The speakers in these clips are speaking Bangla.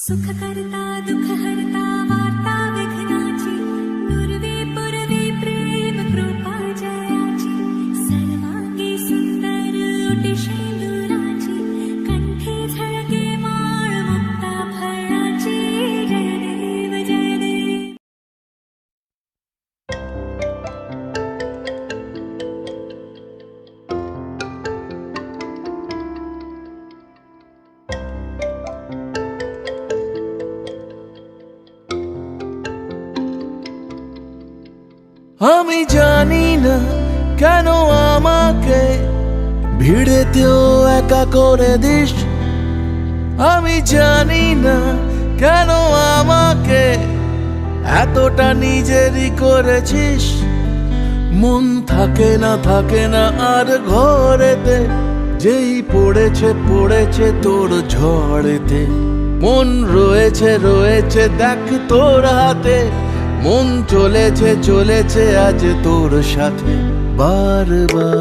सुख करता दुख हरता वार्ता विघ्नाची नुरवी पुरवी प्रेम कृपा जयाची सर्वांगी सुंदर उटी शेंदुराची कंठी झळके माळ मुक्ता फळाची जय देव जय देव। আমি জানি না কেন আমাকে ভিড়েতেও একা করে দিস। আমি জানি না কেন আমাকে এতটা নিজেরই করেছিস। মন থাকে না আর ঘরেতে, যেই পড়েছে পড়েছে তোর ঝড়েতে। মন রয়েছে দেখ তোর হাতে, মন চলেছে আজ তোর সাথে বারবার।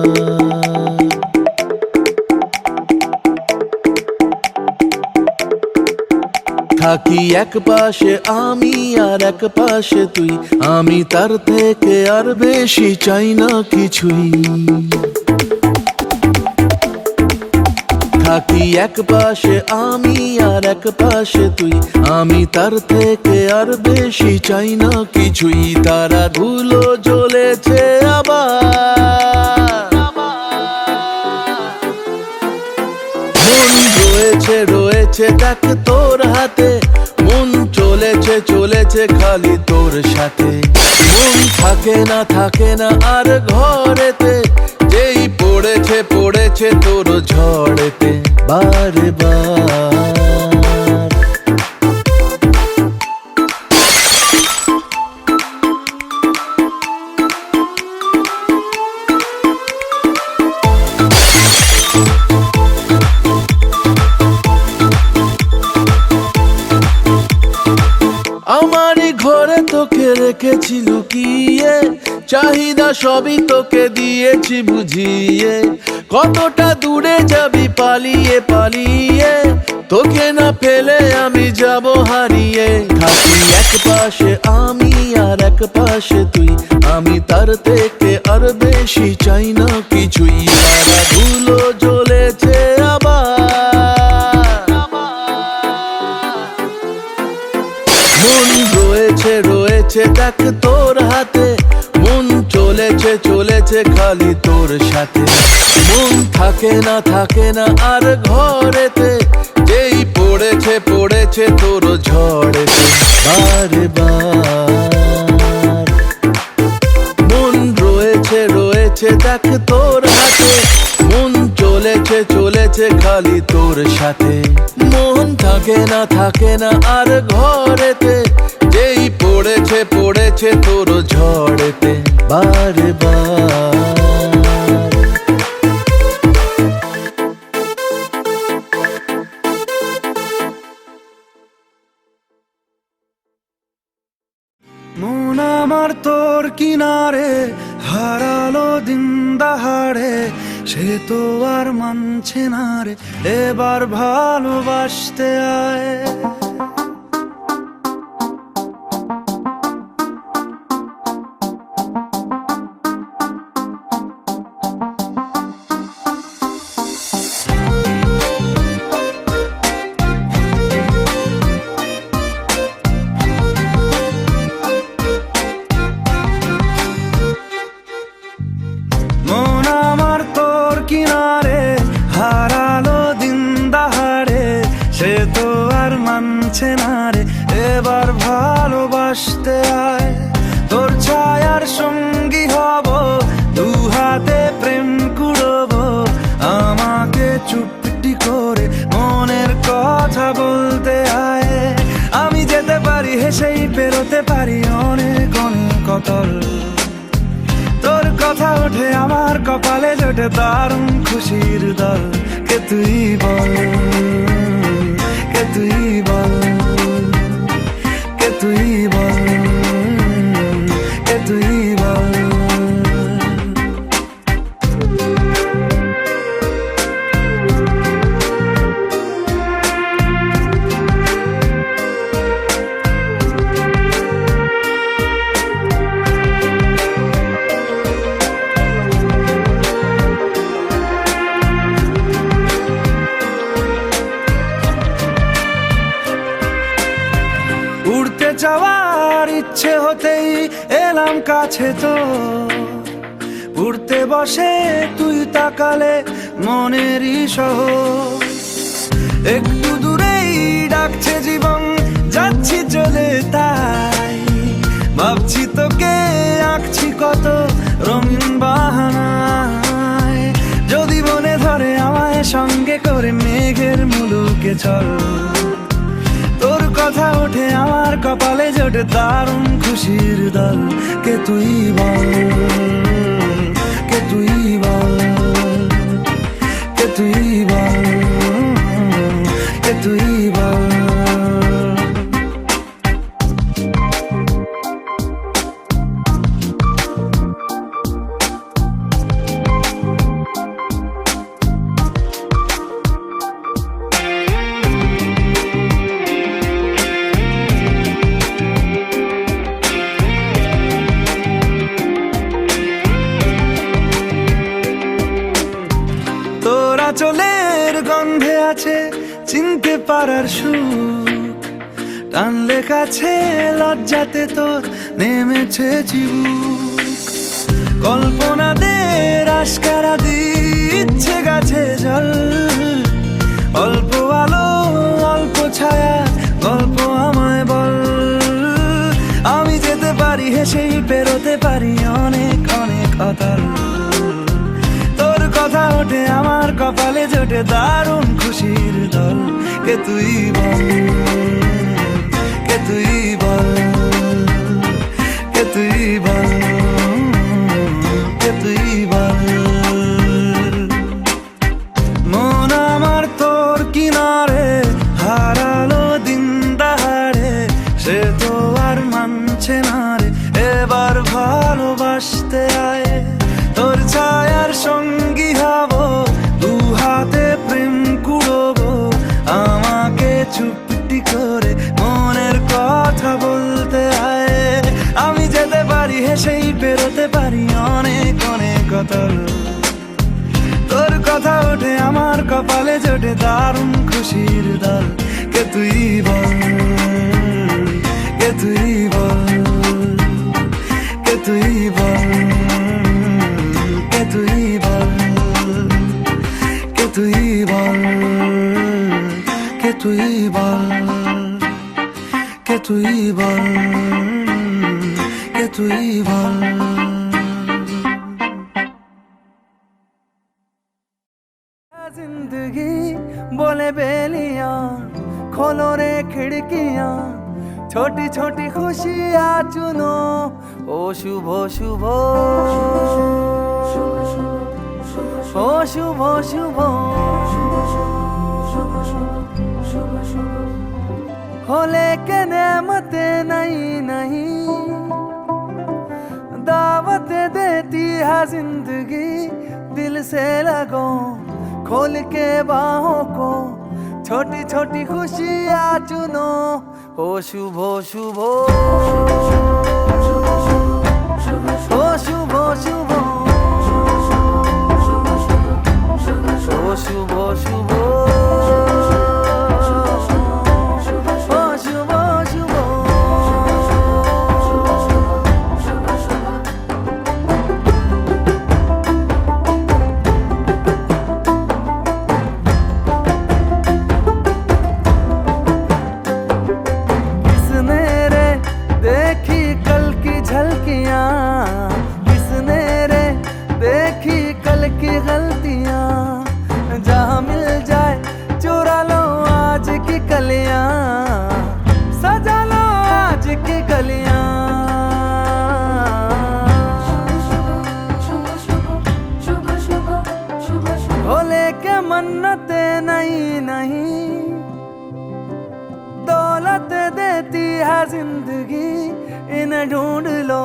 থাকি এক পাশে আমি আর এক পাশে তুই, আমি তার থেকে আর বেশি চাই না কিছুই। থাকি এক পাশে আমি আর এক পাশে তুই, আমি তার থেকে আর বেশি চাই না কিছুই। তারা ধুলো জ্বলেছে আবার, মন রয়েছে দেখ তোর হাতে, মন চলেছে খালি তোর সাথে। মন থাকে না আর ঘরেতে, যেই পড়েছে তোর ঝড়েতে বারবার। আমারই ঘরে তোকে রেখেছি লুকিয়ে, চাহিদা সবই তোকে দিয়েছি বুঝিয়ে। কতটা দূরে যাবি পালিয়ে পালিয়ে, তোকে না পেলে আমি যাব হারিয়ে। থাকি এক পাশে আমি আর এক পাশে তুই, আমি তার থেকে আর বেশি চাই না কিছুই। তারা ধুলো জ্বলেছে আবার, মন রয়েছে দেখ তোর হাতে, মন চলেছে খালি তোর সাথে। মন থাকে না আর ঘরেতে, যেই পড়েছে তোর ঝড়েতে বারবার। মন রয়েছে দেখ তোর হাতে, মন চলেছে খালি তোর সাথে। মন থাকে না আর ঘরেতে, যেই পড়েছে তোর ঝড়েতে বারবার। মন আমার তোর কিনারে হারালো দিন দাহাড়ে, সে তো আর মানছে না রে এবার ভালোবাসতে আয়। মন আমার তোর কিনারে হারালো দিন দাহাড়ে, সে তো আর মানছে না রে এবার ভালোবাসতে আয়। তোর ছায়ার সঙ্গী হব, দু হাতে প্রেম কুড়ব, আমাকে চুপটি করে মনের কথা বলতে আয়। আমি যেতে পারি হেসেই পেরোতে পারি অনেক অতল, তোর কথা ওঠে আমার কপালে জোটে দারুণ খুশির দল। কে তুই বল, কে তুই বল, কে তুই বল, কে তুই বল। উড়তে যাওয়ার ইচ্ছে হতেই এলাম কাছে তো উড়তে বসে তুই তাকালে মনেরই শহর একটু দূরেই ডাকছে জীবন যাচ্ছি চলে তাই ভাবছি তোকে আঁকছি কত রঙিন বাহানায় যদি মনে ধরে আমায় সঙ্গে করে মেঘের মুলুকে চল তোর কথা ওঠে আমার কপালে জোটে দারুণ খুশির দল কে তুই বল কে তুই বল কে তুই বল কে তুই বল তোরা চলের গন্ধে আছে চিনতে পারার সুখ টানলে কাছে লজ্জাতে তোর নেমেছে চিবুক কল্পনাদের আশকারা দিচ্ছে গাছে জল অল্প আলো অল্প ছায়া গল্প আমায় বল আমি যেতে পারি হেসেই পেরোতে পারি অনেক অনেক অতল তোর কথা ওঠে আমার কপালে জোটে দারুণ খুশির দল কে তুই বল কে তুই বল কে তুই বল কে তুই বল মন আমার তোর কিনারে হারালো দিন দাহাড়ে সে তো আর মানছে না রে এবার ভালোবাসতে আয় তোর ছায়ার সঙ্গী হব দু হাতে প্রেম কুড়বো আমাকে চুপটি করে মনের কথা বলতে আয় আমি যেতে পারি হেসেই পেরোতে পারি অনেক অনেক কতল তোর কথা ওঠে আমার কপালে জোটে দারুণ খুশির দল কে তুই বল কে তুই বল কে তুই বল কে তুই বল কে তুই বল কে তুই বল কে তুই বল কে তুই বল जिंदगी बोले बेलियां खोलो रे खिड़कियां छोटी छोटी खुशियां चुनो ओ शुभ शुभ ओ शुभ शुभ हो लेके नेमते नहीं नहीं दावत देती है जिंदगी दिल से लगो खोल के बाहों को छोटी छोटी खुशियाँ चुनो ओ शुभ शुभ ओ शुभ शुभ ओ शुभ शुभ ओ शुभ शुभ किसने रे देखी कल की गलतियां जहां मिल जाए चुरा लो आज की कलियां सजा लो आज की गलियां भोले के मन्नते नहीं नहीं दौलत देती है जिंदगी इन्हें ढूंढ लो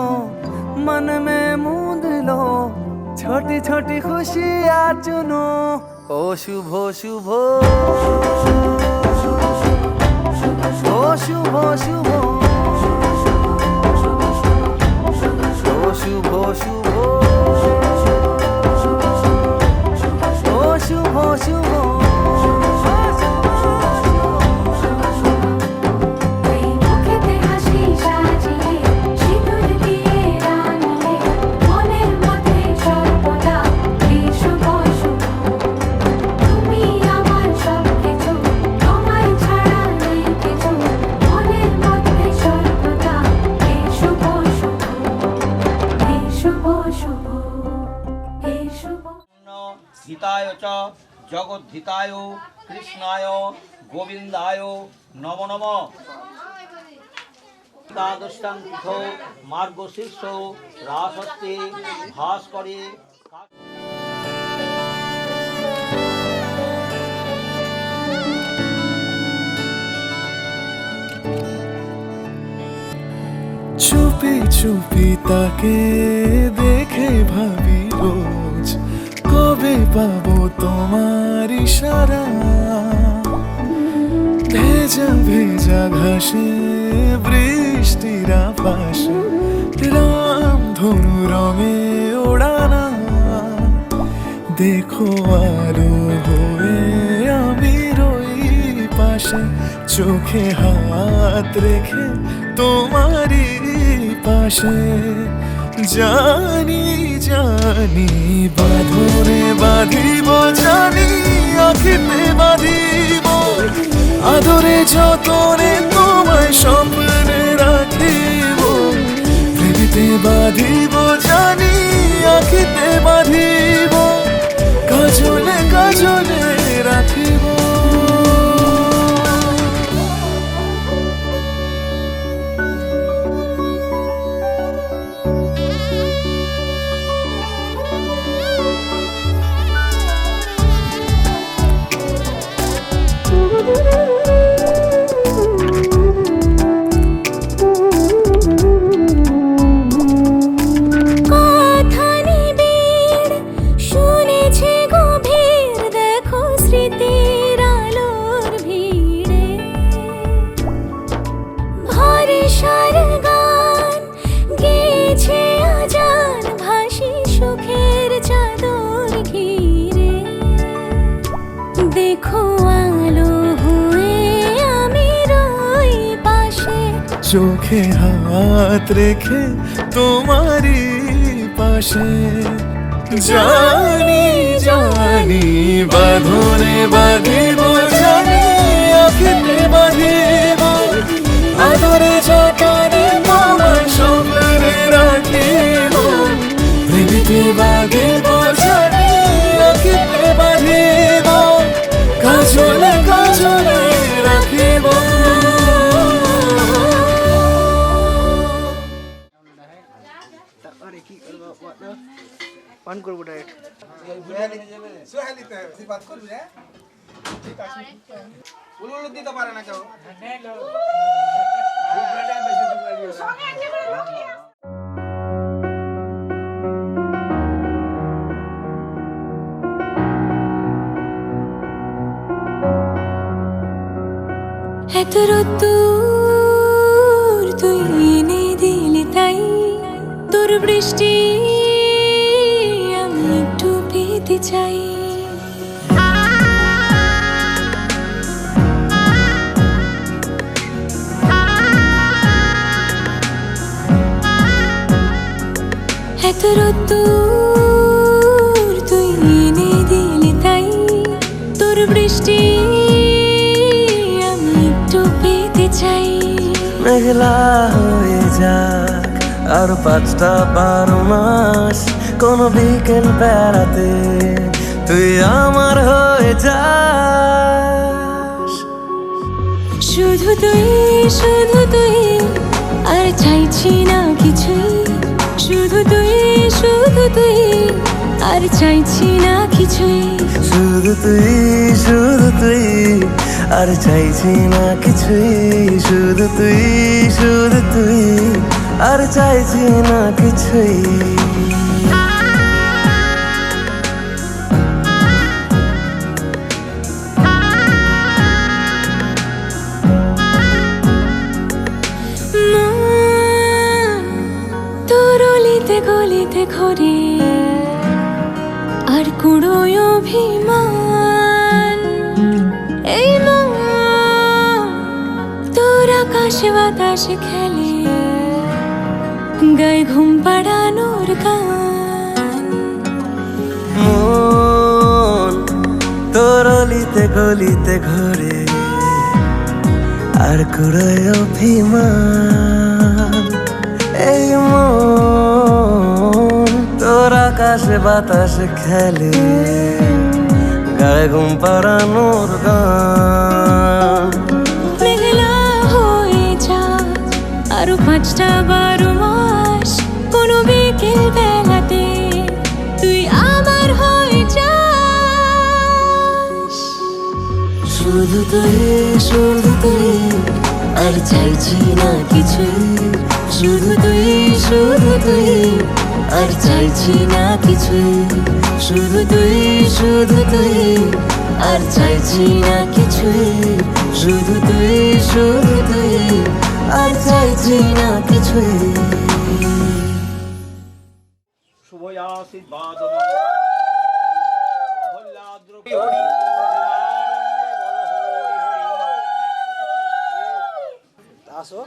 मन में मूंद लो छोटी छोटी खुशियाँ चुनो ओ शुभ शुभ ओ शुभ शुभ ओ शुभ शुभ ओ शुभ शुभ कोई मुख ते হিতায় চ জগদ্ধিতায় কৃষ্ণায় গোবিন্দায় নমো নমঃ। দ্বাদশাঙ্ক মার্গশীর্ষ রাসত্বে ভাস্করে চুপি চুপি তাকে দেখে ভাবি রোজ, কবে পাবো তোমার ইশারা। ভেজা ভেজা ঘাসে বৃষ্টির পাশে রাম ধনু রঙে ওড়ানা। দেখো আলো হয়ে আমি রই পাশে, চোখে হাত রেখে তোমারই পাশে। জানি জানি বাঁধনে বাঁধিব, জানি আখিতে বাঁধিব, আদরে যতনে তোমায় স্বপ্নে রাখিব। প্রেমেতে বাঁধিব, জানি আখিতে বাঁধিব, কাজলে কাজলে রাখিব। চোখে হাত রেখে তোমারই পাশে। জানি জানি বাঁধনে বাঁধিব, জানি আখিতে বাঁধিব, আদরে যতনে তোমায় স্বপ্নে রাখিব। প্রেমেতে বাঁধিব, জানি আখিতে বাঁধিব, কাজলে কাজলে রাখিব। পান করবো ডাইরেক্ট। দিতে পারে না কেউ। এত রোদ্দুর তুই এনে দিলি তাই, তোর বৃষ্টি আমি একটু পেতে চাই। এত রোদ্দুর তুই এনে দিলি তাই, তোর বৃষ্টি আমি একটু পেতে চাই। মেঘলা হয়ে যাক আর 5টা 12 মাস, কোনো বিকেল বেড়াতে তুই আমার হয়ে যাস। শুধু তুই আর চাইছি না কিছুই, শুধু তুই আর চাইছি না কিছুই। শুধু তুই আর চাইছি না কিছুই, শুধু তুই আর চাইছি না কিছুই। তোর অলিতে গলিতে ঘরে আর কুড়োয় অভিমান, এই মন তোর আকাশে বাতাসে খেলে, গায়ে ঘুম পাড়ানোর গান। মন তোর অলিতে গলিতে ঘরে আর কুড়োয় অভিমান, এই মন তোর আকাশে বাতাসে খেলে, গায়ে ঘুম পাড়ানোর গান। মেঘলা হয়ে যা আরো 5টা-12 মাস, কোনো বিকেল বেলাতে তুই আমার হয়ে যাস। শুধু তুই আর চাইছি না কিছুই, শুধু তুই আর চাইছি না কিছুই, শুধু তুই আর চাইছি না কিছুই, শুধু তুই আর চাইছি না কিছুই। শুভ আশীর্বাদ আসো।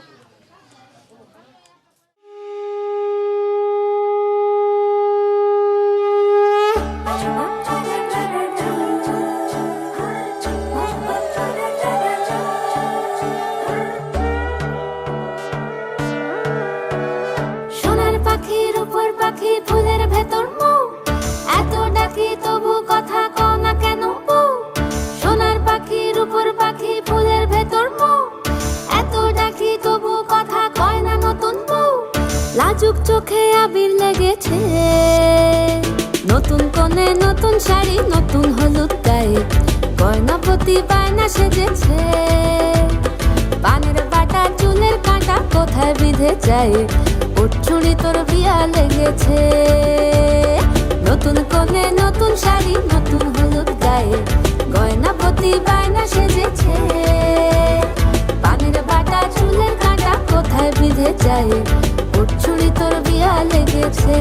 সোনার পাখির উপর পাখি, ফুলের ভেতর মৌ, এত ডাকি তবু কথা কও না কেন বউ। সোনার পাখির উপর পাখি, ফুলের ভেতর মৌ, এত ডাকি তবু কথা কয় না নতুন বউ। লাজুক চোখে আবির লেগেছে, নতুন কোণে নতুন শাড়ি, নতুন হলুদ গায়ে, গয়না প্রতি বায়না সেজেছে। পানের বাটা চুলের কাঁটা কোথায় বিঁধে যায়, ওর চুড়ি তোর বিয়া লেগেছে। নতুন কোণে নতুন শাড়ি, নতুন হলুদ গায়ে, গয়না প্রতি বায়না সেজেছে। পানের বাটা চুলের কাঁটা কোথায় বিঁধে যায়, ওর চুড়ি তোর বিয়া লেগেছে।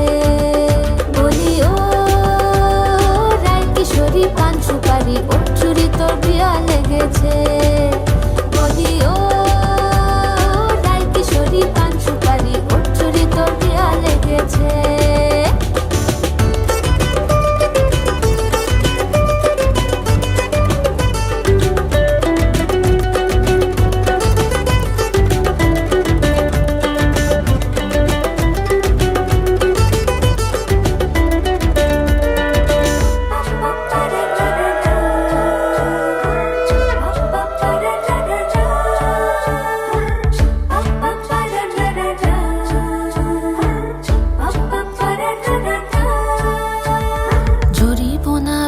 বলি ও রায় কিশোরী পান সুপারি, ওর চুড়ি তোর বিয়া লেগেছে। বলি ও রায় কিশোরী পান সুপারি, ওর চুড়ি তোর বিয়া লেগেছে।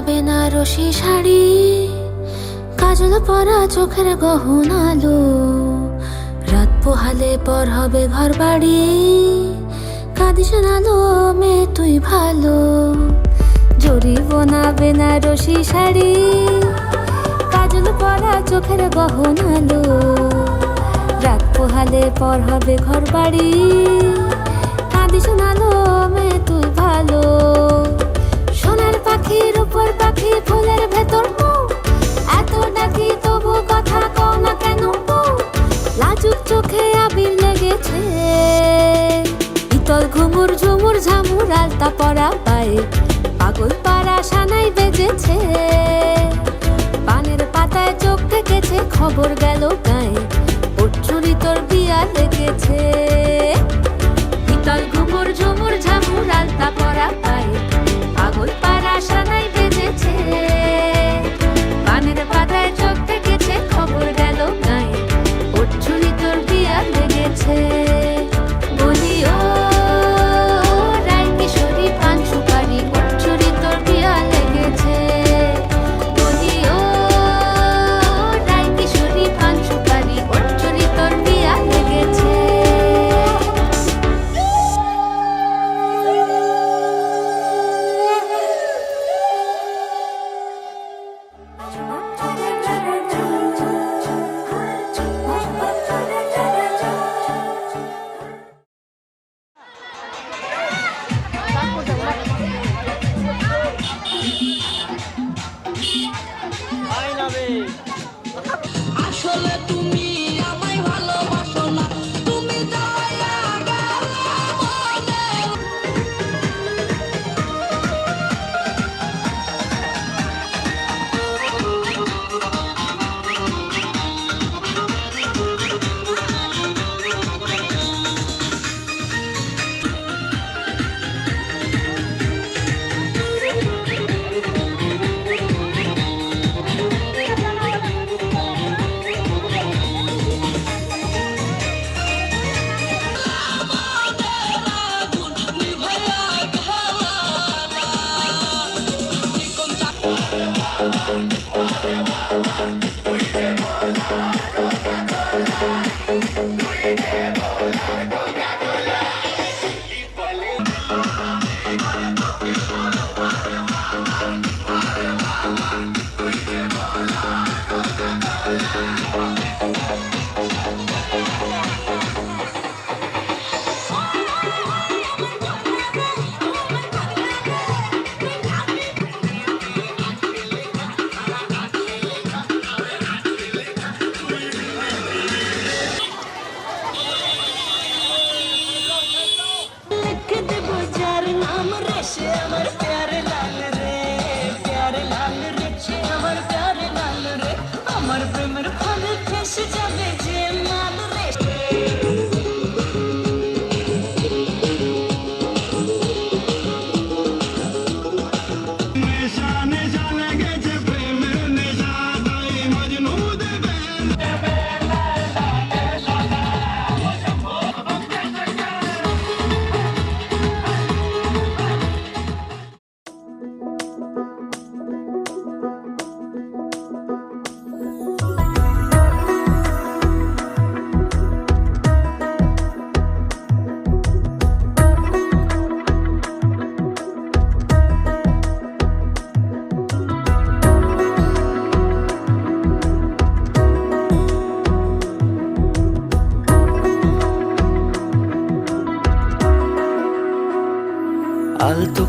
বেনারসি শাড়ি, কাজল পরা চোখের গহনালো, রাত পোহালে পর হবে ঘর বাড়ি, কাঁদিস নালো মেয়ে তুই ভালো। জরি বোনা বেনারসি শাড়ি, কাজল পরা চোখের গহনালো, রাত পোহালে পর হবে ঘর বাড়ি, কাঁদিস নালো মেয়ে তুই ভালো। সোনার পাখির উপর পাখি, ফুলের ভেতর মৌ, এত ডাকি তবু কথা কও না কেন বউ। লাজুক চোখে আবির লেগেছে, ইতল ঘুমুর ঝুমুর ঝামুর আলতা পরা পায়ে, পাগল পাড়া সানাই বেজেছে। পানের পাতায় চোখ থেকেছে, খবর গেল গায়ে, ওর চুরি তোর বিয়া লেগেছে। ইতল ঘুমুর ঝুমুর ঝামুর আলতা পরা পায়ে, পাগল পাড়া সানাই বেজেছে। পানের পাতায় চোখ থেকেছে, খবর গেল গায়ে, ওর চুরি তোর বিয়া লেগেছে। বলি ও রায় কিশোরী পান সুপারি, ওর চুরি তোর বিয়া লেগেছে। বলি ও রায় কিশোরী পান সুপারি, ওর চুরি তোর বিয়া লেগেছে।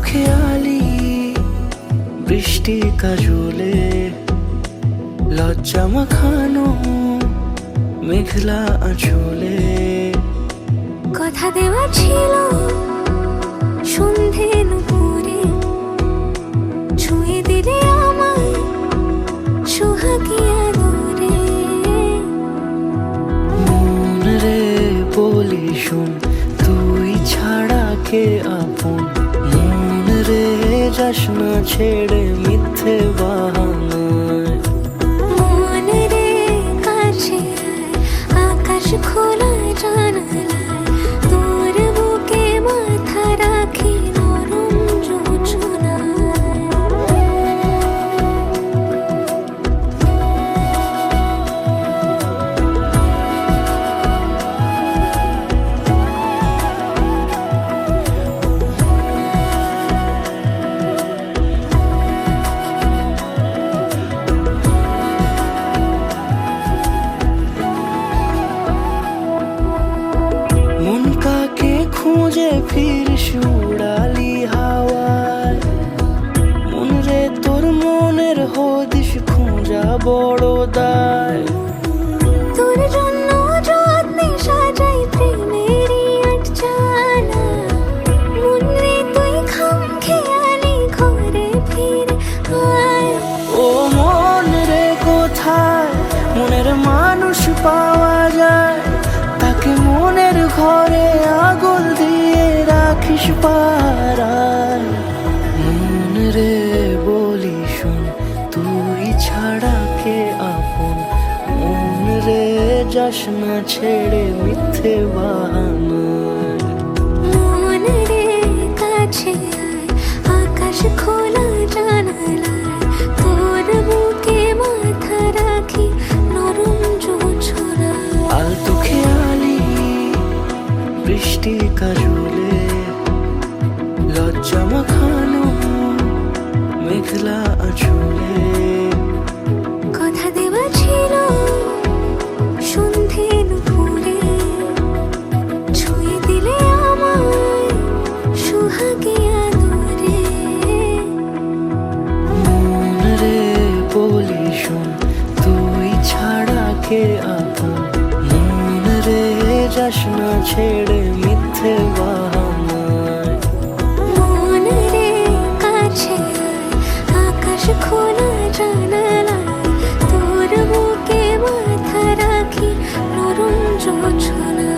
খেয়ালি বৃষ্টি কাজলে লজ্জা মাখানো মেঘলা আঁচলে কথা দেওয়া ছিল সন্ধে নুপুরে ছুঁয়ে দিলে আমায় সোহাগী আদরে মন রে বলি শোন তুই ছাড়া কে আপন মন রে যাস না ছেড়ে মিথ্যে বাহানায় মন রে কাছে আয়, আকাশ খোলা জানালায় তোর বুকে মাথা রাখি নরম যোজনায় মন কাকে খুঁজে ফির উড়ালি হাওয়ায় মন রে তোর মনের হদিস খোঁজা বড় দায় তোর জন্য যত্নে সাজাই প্রেমেরই আটচালা মন রে তুই খাম খেয়ালি ঘরে ফিরে আয় ও মন রে কোথায় মনের মানুষ পাওয়া যায় তাকে মনের ঘরে আগুন দিয়ে রাখিস পাড়ায় মন রে বলি শোন তুই ছাড়া কে আপন মন রে যাস না ছেড়ে মিথ্যে বাহানায় মন রে কাছে আয়, আকাশ খোলা জানালায় তোর বুকে মাথা রাখি নরম যোজনায় আলতো খেয়ালি বৃষ্টি কাজলে লজ্জা মাখানো মেঘলা আঁচলে কথা দেওয়া ছিল সন্ধে নুপুরে ছুঁয়ে দিলে আমায় সোহাগী আদরে মন রে বলি শোন তুই ছাড়া কে আপন মন রে যাস না ছেড়ে মিথ্যে বাহানায় মন রে কাছে আয়, আকাশ খোলা জানালায় তোর বুকে মাথা রাখি নরম যোজনায়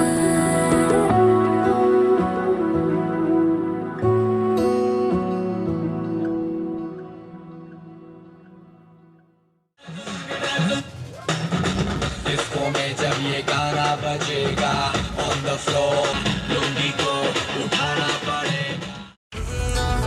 डिस्को में जब ये गाना बजेगा ऑन द फ्लोर लुंगी को उठाना पड़ेगा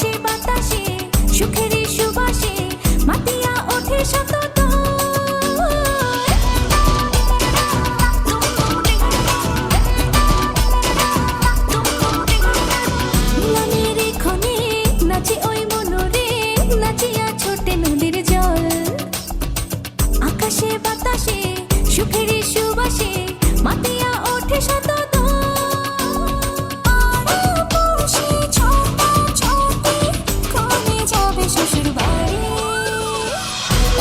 আকাশে বাতাসে সুখের সুবাসে মাতিয়া ওঠে শত মিলনের ক্ষণে নাচে ওই মনোরে নাচিয়া ছোটে নদীর জল আকাশে বাতাসে সুখের সুবাসে মাতিয়া ওঠে শত শ্বশুর বাড়ি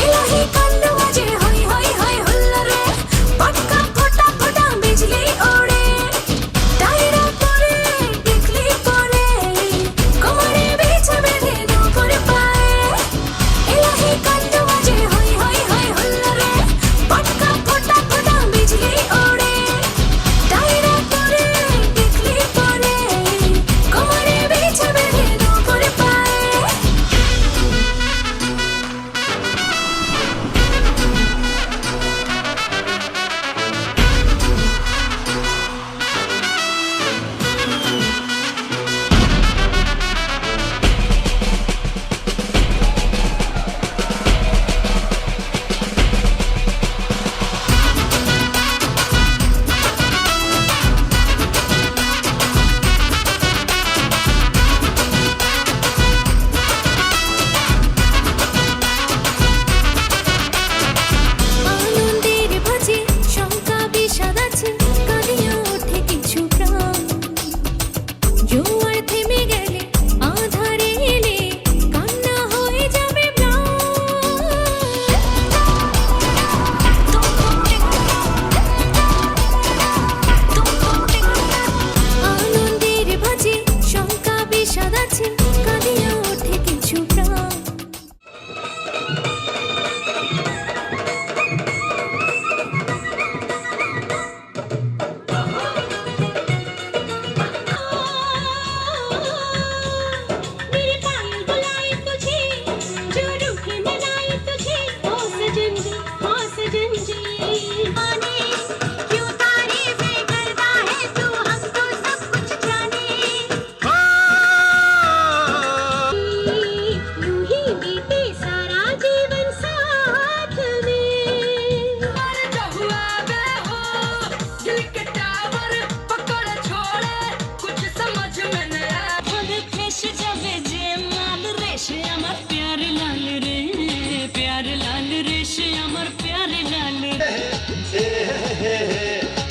এলাহি কান্ড বাজে হই হই হই হুল্লোড়ে পটকা ফোটা ফোটা বিজলি ওড়ে টাইরা পরে টিকলি পরে কোমরে বিছে বেঁধে নূপুর পায়ে এলাহি কান্ড বাজে হই হই হই হুল্লোড়ে পটকা ফোটা ফোটা বিজলি ওড়ে টাইরা পরে টিকলি পরে কোমরে বিছে বেঁধে নূপুর পায়ে আনন্দের ভাজে শঙ্কা বিষাদ আছে কাঁদিয়া ওঠে কিছু প্রাণ জোয়ার থেমে গেলে আধারে এলে কান্না হয়ে যাবে আনন্দের ভাজে শঙ্কা বিষাদ আছে কাঁদিয়া ওঠে কিছু প্রাণ मेरे पायल बुलाए तुझे जो रूठे मनाए तुझे ओ सजन जी आने क्यों तारीफें करता है तू हमको सब कुछ जाने यूं ही बीते सारा जीवन साथ में हुआ बे हो दिल के टावर पकड़ छोड़े कुछ समझ में न आए फेस जावे जे लाल रेशे আমার প্যার লাল রে প্যার লাল রেশে আমার প্যার লাল রে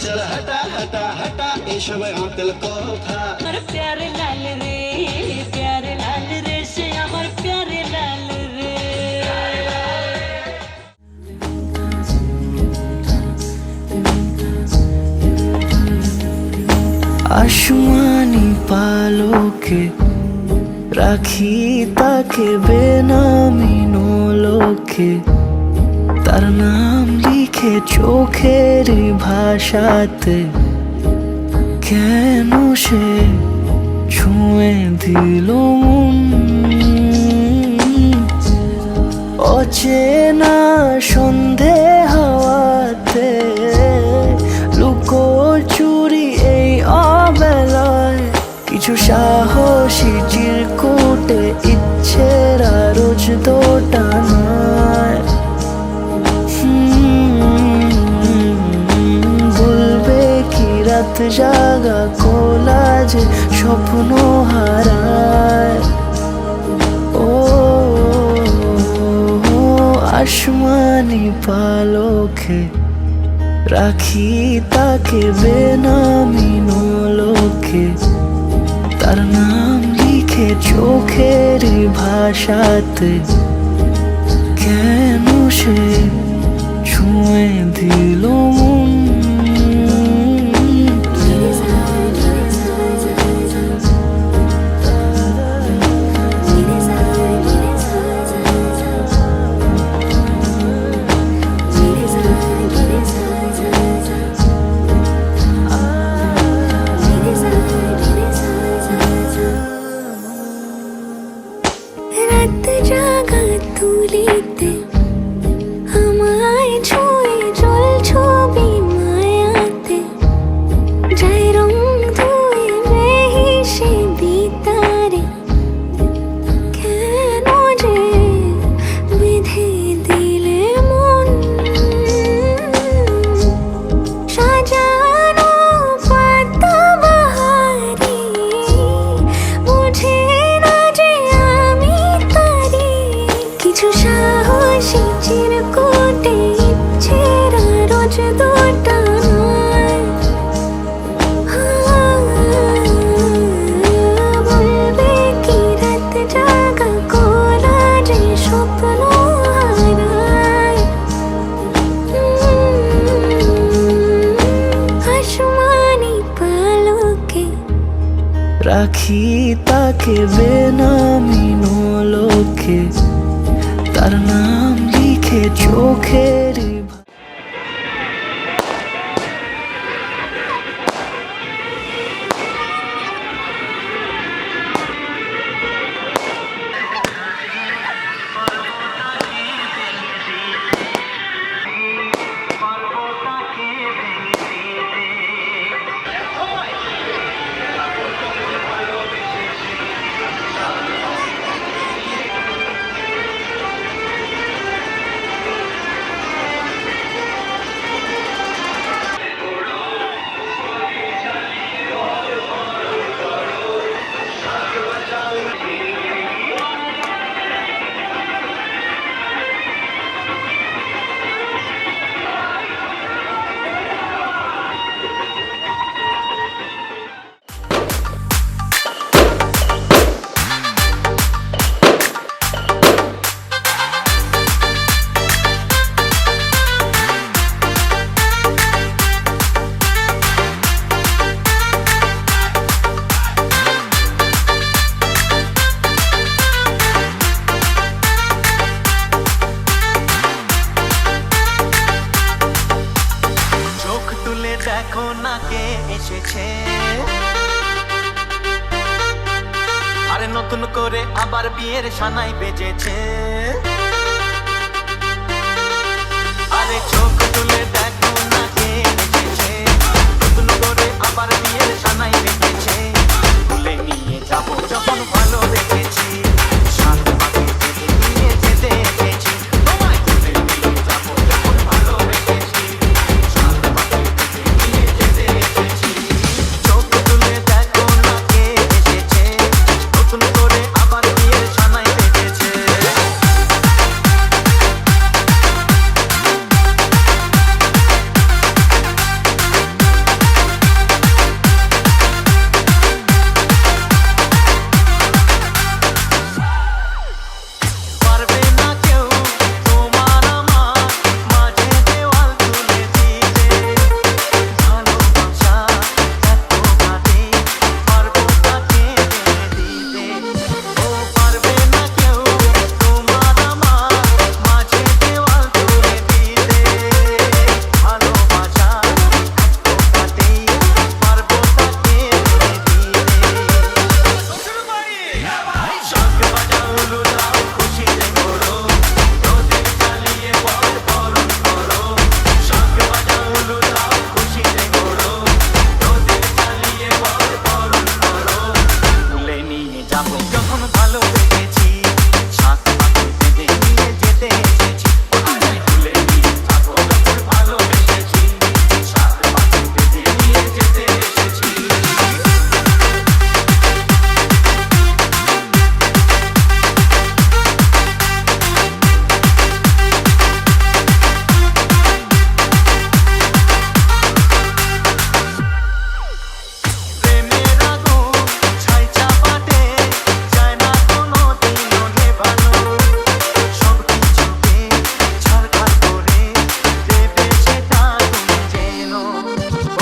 চল হটা হটা হটা এসব আঁতল কথা আমার প্যার লাল রে প্যার লাল রেশে আমার প্যার লাল রে আসমানি পালকে রাখি তাকে বেনামি নোলকে তার নাম লিখে চোখের ভাষাতে কেন সে ছুঁয়ে দিল মন অচেনা সন্ধে হাওয়াতে লুকো চুরি এই অবেলায় কিছু সাহসী চিরকুটে ইচ্ছেরা রোজ দোটানায় বলবে কি রাত জাগা কোলাজে স্বপ্ন হারায় ও আসমানি পালকে রাখি তাকে বেনামি নোলকে তার নাম লিখে চোখের ভাষাতে কেন সে ছুঁয়ে দিল মন রাত জাগা তুলিতে আমায় ছুঁয়ে জল ছবি মায়াতে যাই রং ধুয়ে বেহিসে বিতারে রাখি তাকে বেনামি লোকে, তার নাম লিখে চোখের দেখো না কে এসেছে, আরে নতুন করে আবার বিয়ের সানাই বেজেছে। আরে চোখ তুলে দেখো না কে এসেছে, নতুন করে আবার বিয়ের সানাই বেজেছে। তুলে নিয়ে যাবো যখন ভালো দেখেছি, সাত পাখি নিয়ে যেতে এসেছি। তোমায় তুলে নিয়ে যাবো যখন ভালো দেখেছি, সাত পাখি নিয়ে যেতে এসেছি। চোখ তুলে দেখো না কে এসেছে, নতুন করে আবার বিয়ের সানাই বেজেছে। পারবে না কেউ তোমার আমার মাঝে দেওয়াল তুলে দিতে, ভালোবাসা এত বাদে পারবো তাকে দিতে। ও পারবে না কেউ তোমার আমার মাঝে দেওয়াল তুলে দিতে, ভালোবাসা এত বাদে পারবো তাকে দিতে। শখ বাজাও লুলাও খুশিতে করো, প্রদীপ জ্বালিয়ে বর বরণ করো। শখ বাজাও লুলাও খুশিতে করো, প্রদীপ জ্বালিয়ে বর বরণ করো। তুলে নিয়ে যাবো যখন ভালো দেখেছি, সাত পাখি বেঁধে নিয়ে যেতে এসেছি। আরে তুলে নিয়ে যাবো যখন ভালো দেখেছি, সাত পাখি বেঁধে নিয়ে যেতে এসেছি। প্রেমের আগুন ছাই চাপাতে যায় না কোনো দিনও নেভানো, সব কিছুকে ছারখার করে দেবে সেটা তুমি যেন।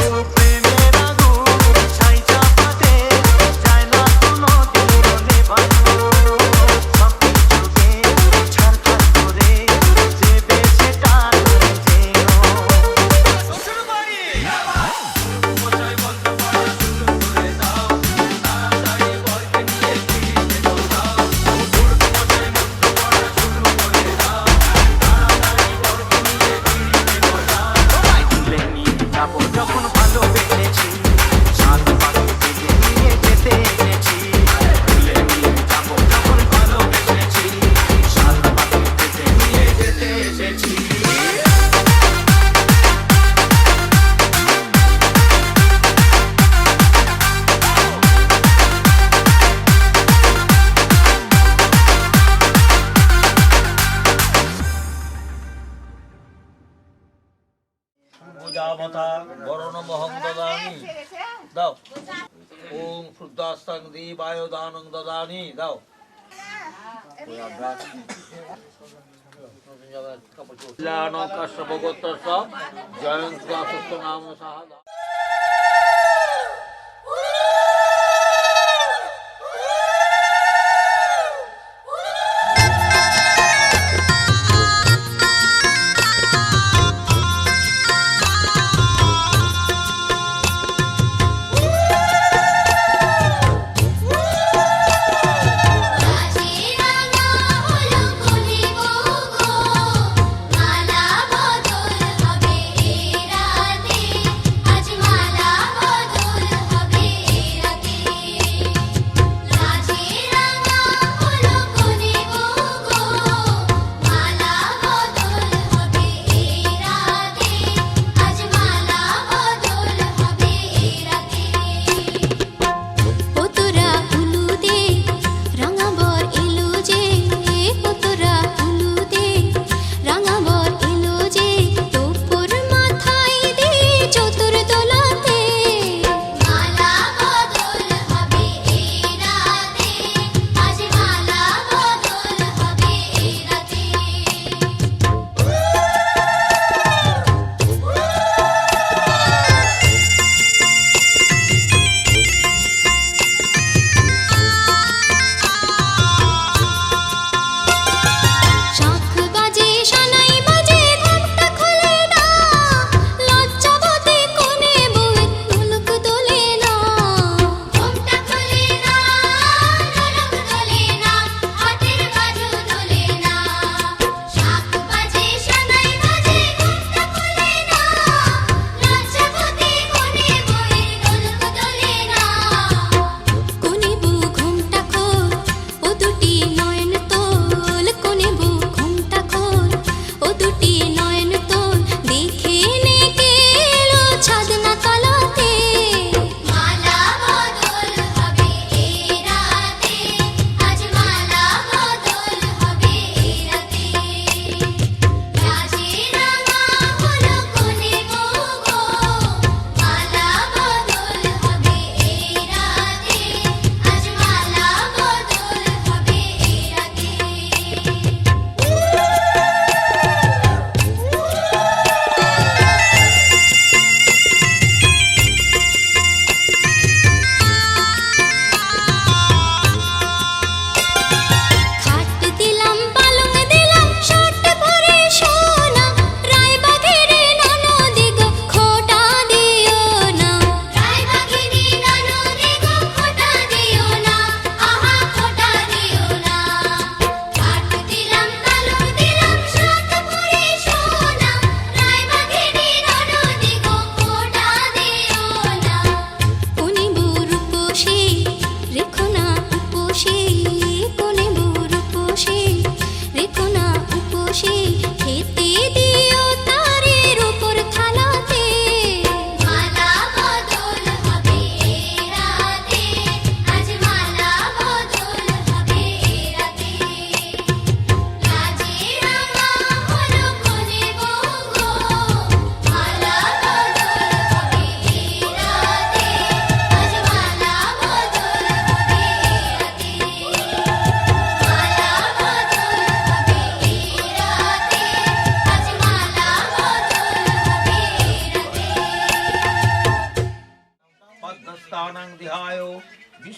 ও প্রেমের আগুন ছাই চাপাতে যায় না কোনো দিনও নেভানো, সব কিছুকে ছারখার করে দেবে সেটা তুমি যেন। তুলে নিয়ে যাবো যখন ভালো বেঁচেছি, সাত পাখি বেঁধে নিয়ে যেতে এসেছি। তুলে নিয়ে যাবো যখন ভালো বেঁচেছি, সাত পাখি বেঁধে নিয়ে যেতে এসেছি। পূজামথা বরণমহং দদামি দাও। ওম শুদ্ধাস্তাং দীবায় দানং দদানি দাও। কাশ্যপগোত্রস্য জয়ন্ত নাম সাহা।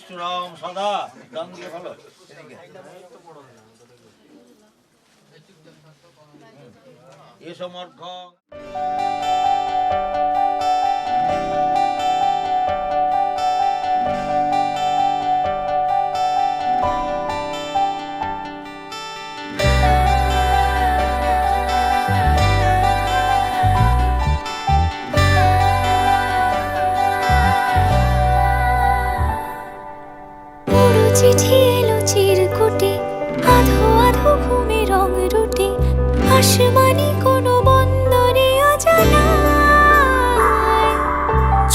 সুরাম সদা দান দিয়ে ভালো এ সমর্থ পুরো চিঠি এলো চিরকুটে, আধো আধো ঘুমে রং রুটে, আসমানি কোনো বন্দরে অজানায়।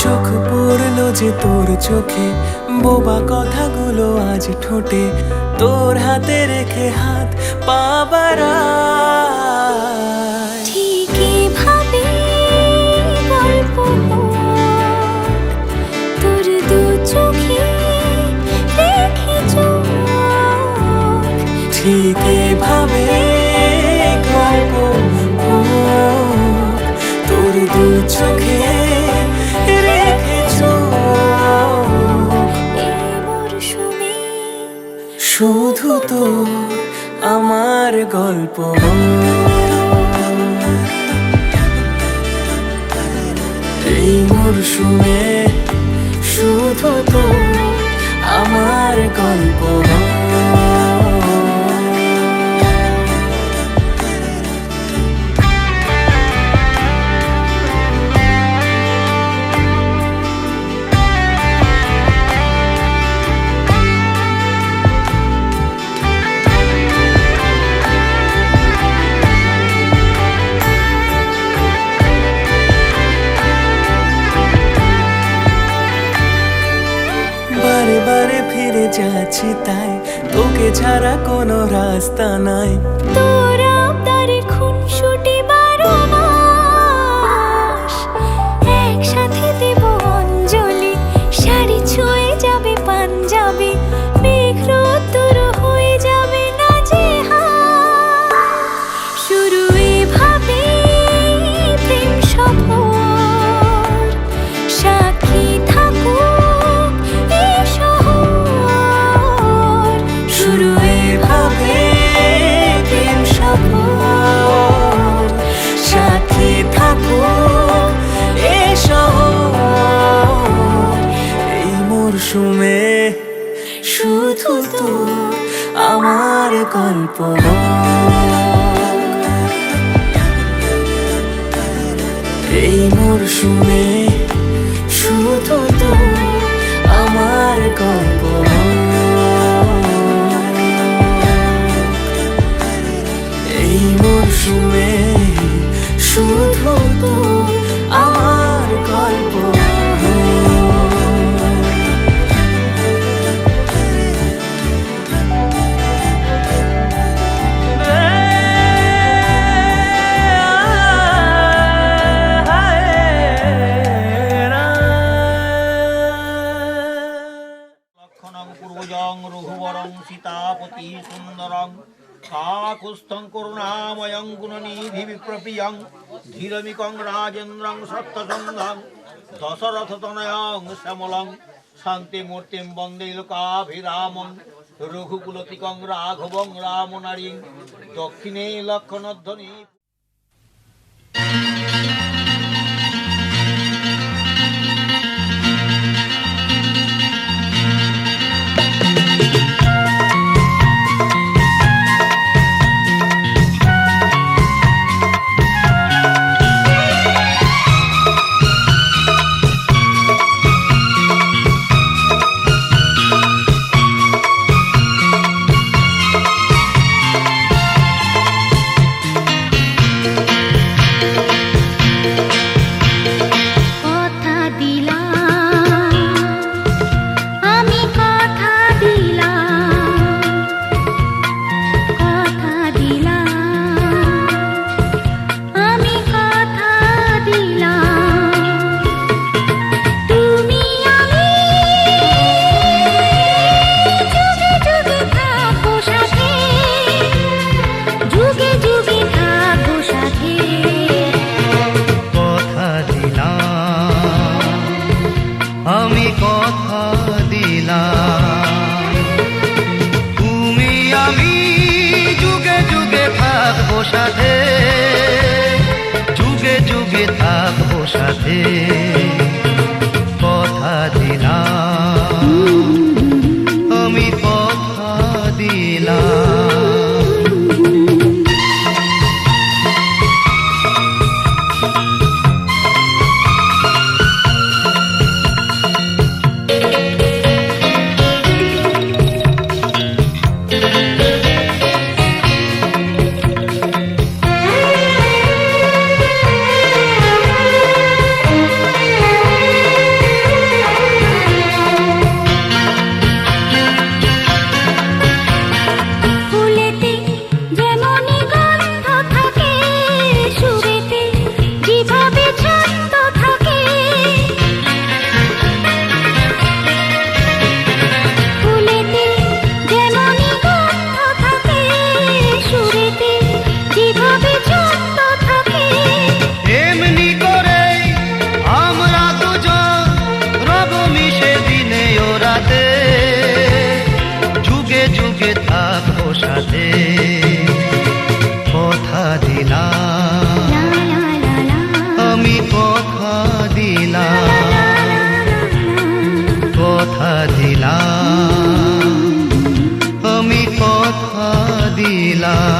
চোখ পড়লো যে তোর চোখে, বোবা কথাগুলো আজ ঠোঁটে, তোর হাতে রেখে হাত পা বাড়ায়। ঠিক এভাবে গল্প মোর, তোর দু চোখে রেখে চোখ। ঠিক এভাবে গল্প মোর, তোর দু চোখে রেখে চোখ। এই মরশুমে শুধু তোর আমার গল্প, এই মরশুমে শুধু তোর আমার গল্প। বারে বারে ফিরে যাচ্ছি তাই, তোকে ছাড়া কোনো রাস্তা নাই। তোর আবদারে খুনসুটি 12 মাস, একসাথে দেব অঞ্জলি, শাড়ি ছুঁয়ে যাবে পাঞ্জাবি, মেঘ রোদ্দুর হয়ে যাবে নাজেহাল। শুরু এভাবে প্রেম সফর, সাক্ষী থাকুক এই শহর। শুরু এভাবে প্রেম সফর, সাথী থাকুক এ শহর। এই মরশুমে শুধু তোর আমার গল্প, এই মরশুমে শুধু তোর আমার গল্প, এই মরশুমে শুধু তোর আমার গল্প। লক্ষণং পূর্বজং রঘুবরং সীতাপতি সুন্দরং কাকুস্থং করুণাময়ং গুণনিধি বিপ্রপিয়ং ধীরমিকং রাজেন্দ্রং সত্যসন্ধং দশরথতনয়ং শ্যামলং শান্তিমূর্তিং বন্দে লোকাভিরামং রঘুকুলতিকং রাঘবং রামনারীং দক্ষিণে লক্ষণধ্বনি। যুগে থাকবো সাথে, যুগে যুগে থাকবো সাথে, কথা দিলাম, আমি কথা দিলাম। ফুলেতে যেমনই গন্ধ থাকে, সুরেতে যেভাবে ছন্দ থাকে। ফুলেতে যেমনই গন্ধ থাকে, সুরেতে যেভাবে ছন্দ থাকে। এমনি করে আমরা দুজন রব মিশে দিনে ও রাতে, যুগে যুগে থাকবো সাথে, কথা দিলাম, লা লা লা লা, আমি কথা দিলাম, কথা দিলাম, আমি কথা দিলাম।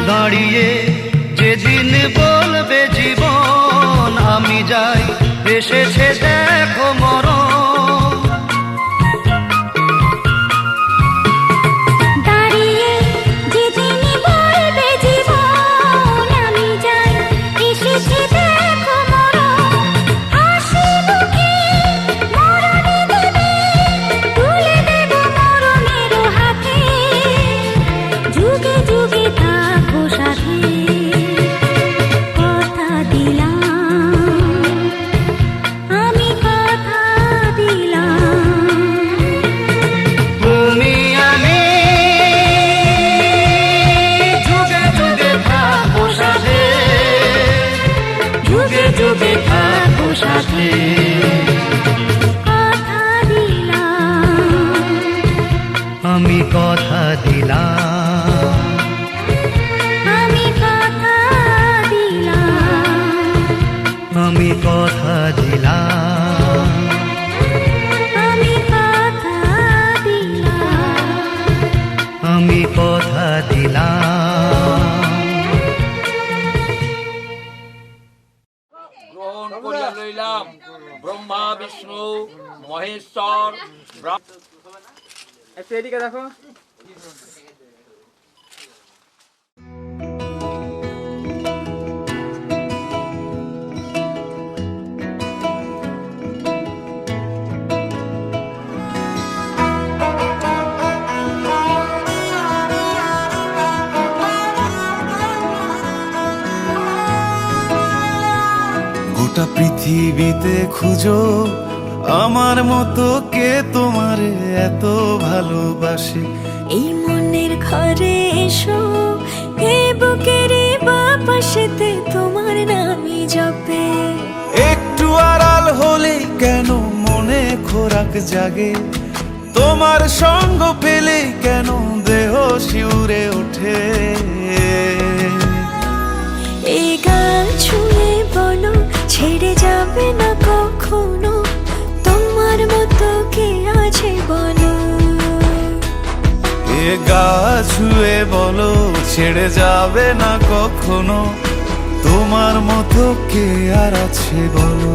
দাঁড়িয়ে যেদিন বলবে জীবন আমি যাই, এসেছে দেখো মরণ। দাঁড়িয়ে যেদিনই বলবে জীবন আমি যাই, এসেছে দেখো মরণ। হাসি মুখে মরণে দেবে, তুলে দেব মরণের হাতে, যুগে যুগে থাকো সাথে, কথা দিলাম, আমি কথা দিলাম। তুমি আমি যুগে যুগে থাকবো সাথে, যুগে যুগে থাকবো সাথে, কথা দিলাম, আমি কথা দিলাম, আমি কথা দিলাম, আমি কথা দিলাম, আমি কথা দিলাম। আমি কথা দিলাম। গ্রহণ করিয়া লইলাম ব্রহ্মা বিষ্ণু মহেশ্বর একটু এদিকে দেখো। গোটা পৃথিবীতে খুঁজো আমার মতো কে তোমারে এত ভালোবাসে। এই মনের ঘরে এসো, এ বুকের বাপাশেতে তোমার নামই জপে। একটু আড়াল হলেই কেন মনে খোরাক জাগে, তোমার সঙ্গ পেলেই কেন দেহ শিউরে ওঠে। এই গান ছুঁয়ে বলো, ছেড়ে যাবে না কখনো, তোমার মতো কে আছে বলো। এ গা ছুঁয়ে বলো, ছেড়ে যাবে না কখনো, তোমার মতো কে আর আছে বলো।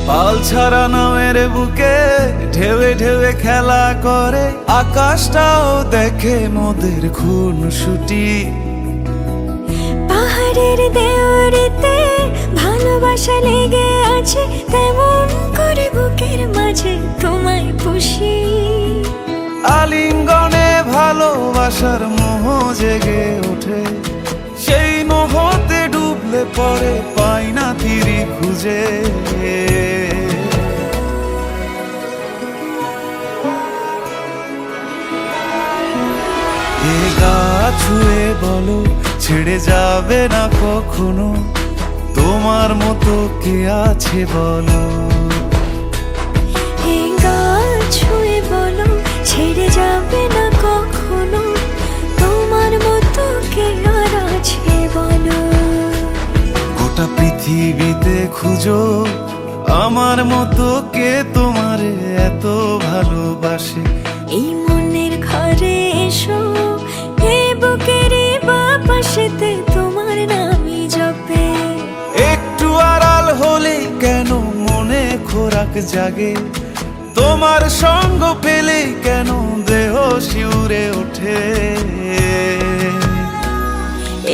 পাল ছাড়া নামের বুকে ঢেউে ঢেউে খেলা করে, আকাশটাও দেখে মোদের খুনসুটি। পাহাড়ের দেওয়ারিতে ভালোবাসা লেগে আছে, তেমন করে বুকের মাঝে তোমায় পুষি। আলিঙ্গনে ভালোবাসার মোহ জেগে ওঠে, সেই মোহতে ডুবলে পরে পাই না তীরি খুঁজে। এ গা ছুঁয়ে বলো ছেড়ে যাবে না কখনো, তোমার মতো কে আছে বলো। এই গা ছুঁয়ে বলো ছেড়ে যাবে না কখনো, তোমার মতো কে আর আছে বলো। গোটা পৃথিবীতে খুঁজো আমার মতো কে তোমারে এত ভালোবাসে। এই মনের ঘরে এসো, এই বুকের বাপাশেতে তোমার নামই জপে। একটু আড়াল হলে কেন মনে খোরাক জাগে, তোমার সঙ্গ পেলে কেন দেহ শিউরে ওঠে।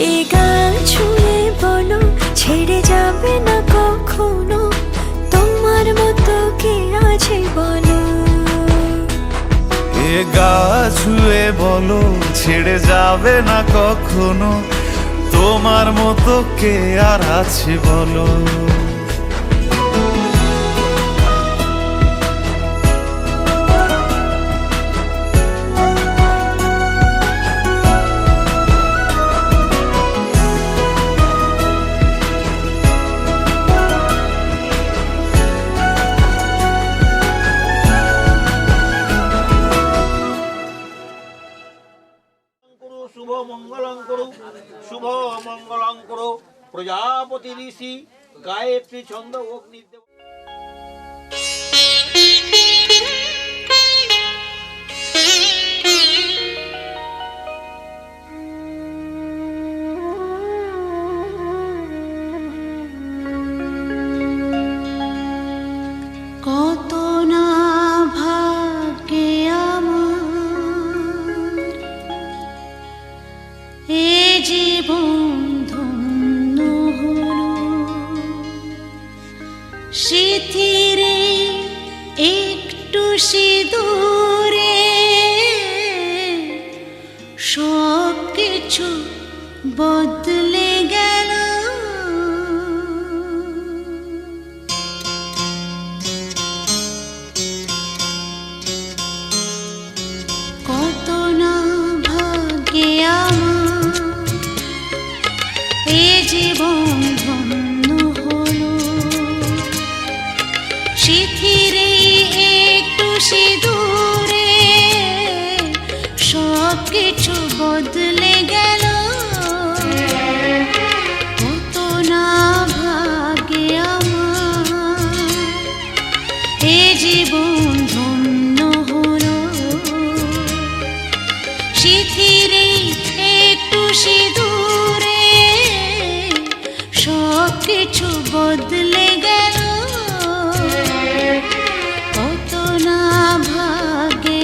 এই গান ছুঁয়ে বলো ছেড়ে যাবে না কখনো, তোমার মতো কে আছে বলো। এ গা ছুঁয়ে বলো ছেড়ে যাবে না কখনো, তোমার মতো কে আর আছে বলো। শুভ মঙ্গলং করু, শুভ মঙ্গলং করু। প্রজাপতি ঋষি গায়ত্রী ছন্দ অগ্নি। কত না ভাগ্যে আমার এ জীবন ধন্য হলো, স্মৃতিরে একটু সিঁদুরে সব কিছু বদলে গেল। কত না ভাগ্যে আমার এ জীবন ধন্য হলো, স্মৃতিরে একটু সিঁদুরে সব কিছু বদলে গেল। কত না ভাগ্যে আমার এ জীবন ধন্য হলো, স্মৃতিরে একটু সিঁদুরে সব কিছু বদলে গেল। কত না ভাগ্যে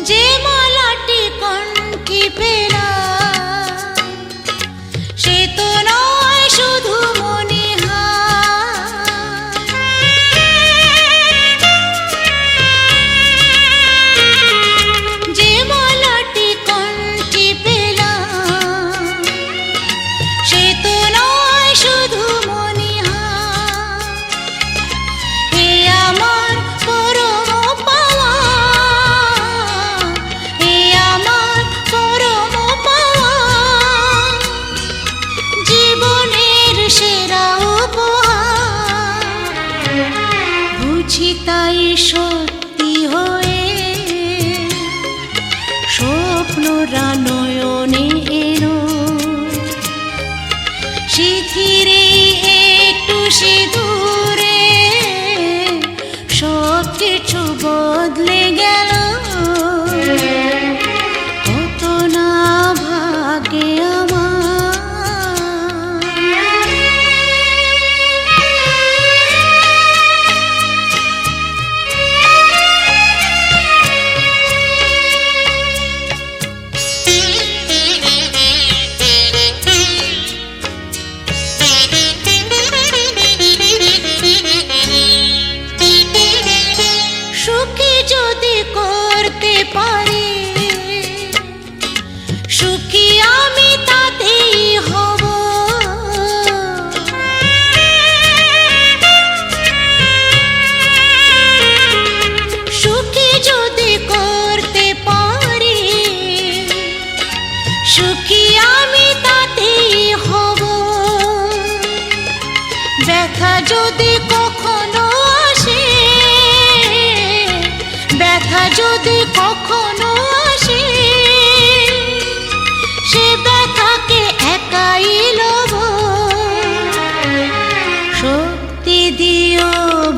যে মালাটি কণ্ঠে পেলাম, সে তো নয় শুধু মনে হয়। যে মালাটি কণ্ঠে পেলাম, সে তো নয় শুধু মনে হয়। হে আমার পরম পাওয়া, হে আমার পরম পাওয়া, জীবনের সেরা উপহার। বুঝি তাই সত্য পাখি হয়ে স্বপ্নরা নয়নে এলো শিথিরে একটু সিঁদুরে সব কিছু বদলে গেল কত না ভাগ্যে আমার সুখী যদি করতে পারি সুখী আমি তাতেই হব সুখী যদি করতে পারি সুখী আমি তাতেই হব ব্যথা যদি কখনো আসে ব্যথা যদি কখনো আসে সে ব্যথাকে একাই লব শক্তি দিও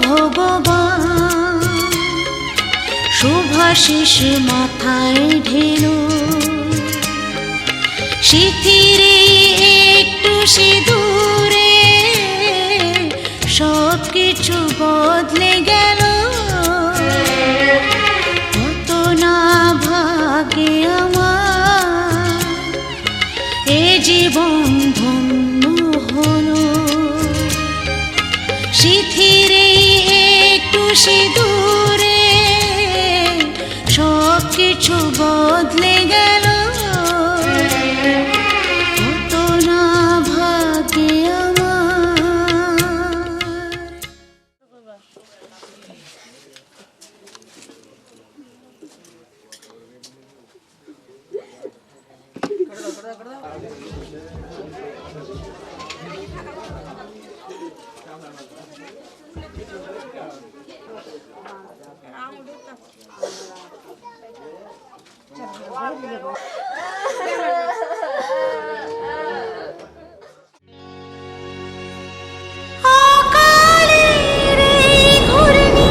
ভগবান শুভাশিস মাথায় ঢেলো শিথিরে একটু সিঁদুরে সব কিছু বদলে গেল কত না ভাগ্যে আমার এ জীবন ধন্য হলো শিথিরে একটু সিঁদুরে সব কিছু বদলে গেল কত না ভাগ্যে আমার অকালের এই ঘূর্ণি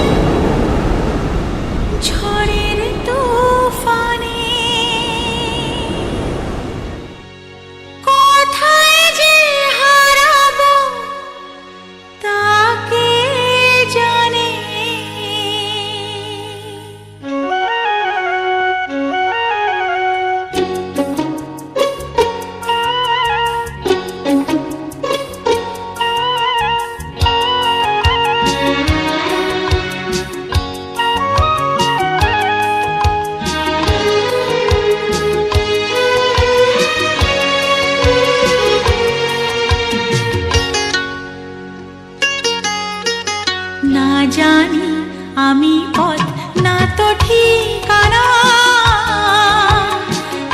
ঝড়ের তুফানে কোথায় যে হারাবো তাকে জানে না জানি আমি পথ না তো ঠিকানা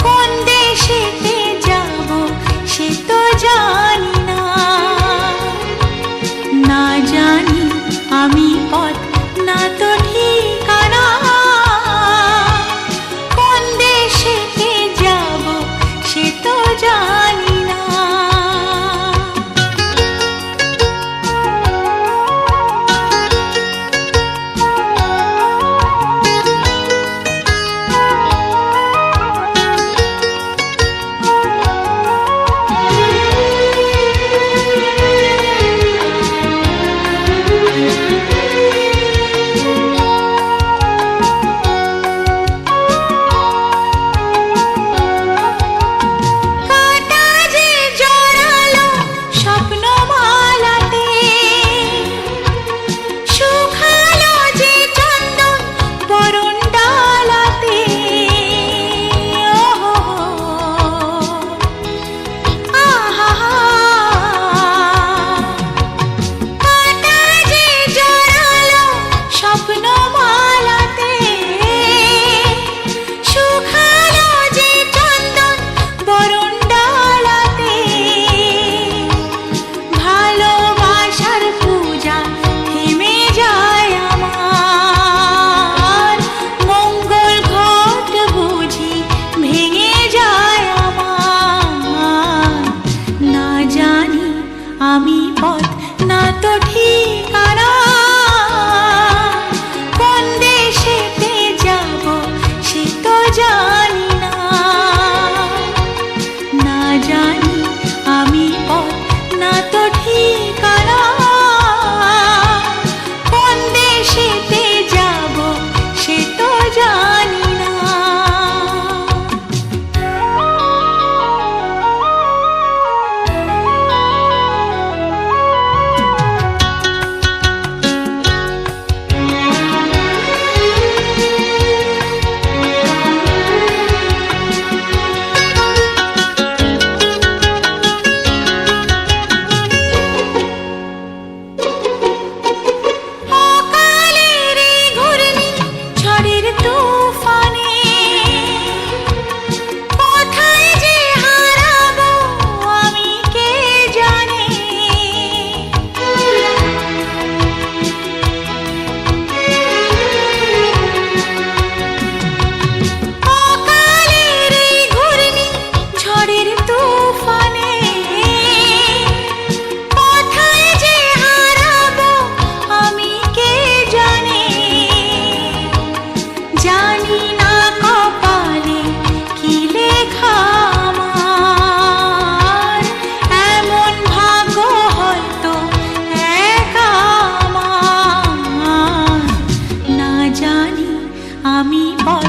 কোন দেশেতে যাব সে তো জানি না না জানি আমি পথ না তো ঠিকানা কোন দেশেতে যাব সে তো জানি না আমি বড়